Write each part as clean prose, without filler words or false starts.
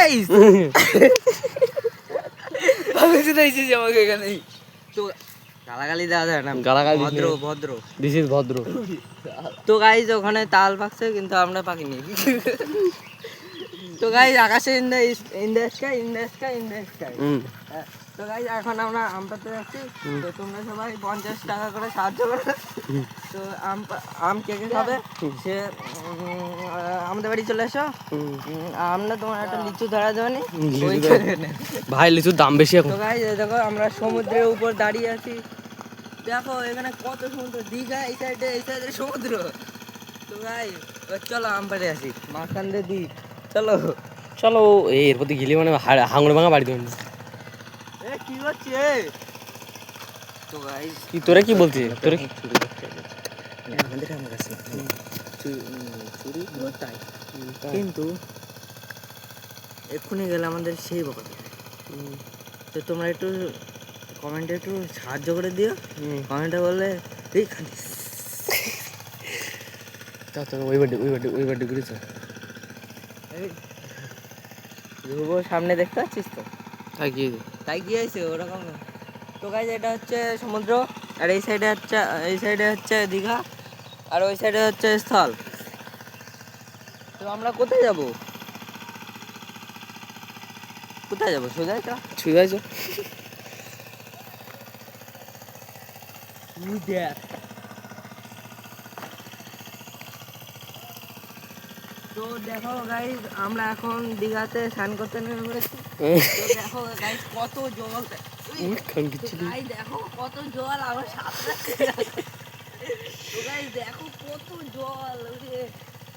Guys আমি তো এসেছি আমাকে এখানে তো গালাগালি দেওয়া যায় না, গালাগালি ভদ্র ভদ্র দিস ইজ ভদ্র। তো গাইস ওখানে তাল পাকছে কিন্তু আমরা পাকিনি। তো গাইস আকাশে in the sky in the sky in the sky. তো গাইস এখন আমরা আম পাড়তে যাচ্ছি, তো তোমরা সবাই 50 টাকা করে সাহায্য করো। তো আম কে কে খাবে সে আমাদের বাড়ি চলে এসো। আমরা তোমার একটা লিচু ধরা দেওয়ানি ভাই, লিচুর দাম বেশি এখন। তো গাইস দেখো আমরা সমুদ্রের উপর দাঁড়িয়ে আছি, দেখো এখানে কত সমুদ্র, দীঘা এই সাইডে সমুদ্র। তো গাইস চলো আম পাড়ে আসি, মাঝখান দিয়ে দিই, চলো চলো। এর প্রতি গেলে মানে হাঙড় ভাঙা বাড়ি দেবেন। কি হচ্ছে? তো গাইস কি তোরা কি বলছিস? তোরা কি আমাদের আম গাছ চুরি তাই, কিন্তু এক্ষুনি গেলে আমাদের সেই বকা দেবে। তো তোমরা একটু কমেন্টে একটু সাহায্য করে দিও, কমেন্টে বললে এই খালিস ওই বাড়ি ঘুরেছ ধ্রুব সামনে দেখতে পাচ্ছিস তো, তাই কি হয়েছে ওরকম। তো গাইস এটা হচ্ছে সমুদ্র, আর এই সাইডে হচ্ছে দীঘা, আর ওই সাইডে হচ্ছে স্থল। তো আমরা কোথায় যাব? সোজাই তো ছুঁয়েছ? দেখ। তো দেখো গাইস আমরা এখন দীঘাতে স্নান করতে নেমে পড়েছি। তো দেখো গাইস কত জল, গাইস দেখো কত জল, আমার সাঁতরাতে তো গাইস দেখো কত জল।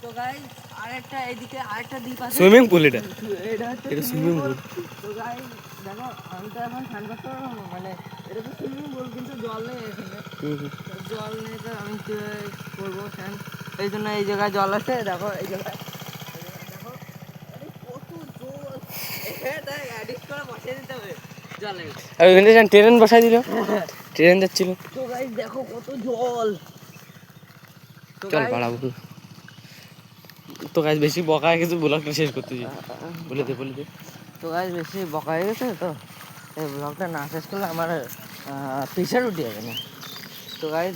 তো গাইস আরেকটা এদিকে আরেকটা দ্বীপ আছে, সুইমিং পুল। এটা হচ্ছে সুইমিং পুল। তো গাইস দেখো আমি তো এখন স্নান করতে পারবো না, মানে এটা তো সুইমিং পুল কিন্তু জল নেই এখানে। জল নেই তো আমি কি করবো স্নান, এই জন্য এই জায়গায় জল আছে। দেখো এই জায়গায় দেখো কত জল, এটা এডিট করে বসিয়ে দিতে হবে জলে। আর ওখানে ট্রেন বসাই দিল, ট্রেন যাচ্ছিল। তো গাইস দেখো কত জল। তো চল বাড়াবো। তো গাইস বেশি বকা হয়ে গেছে, ব্লগটা শেষ করতে বলে দে। তো গাইস বেশি বকা হয়ে গেছে, তো এই ব্লগটা না শেষ করলে আমার প্রেশার উঠে যাবে না। তো গাইস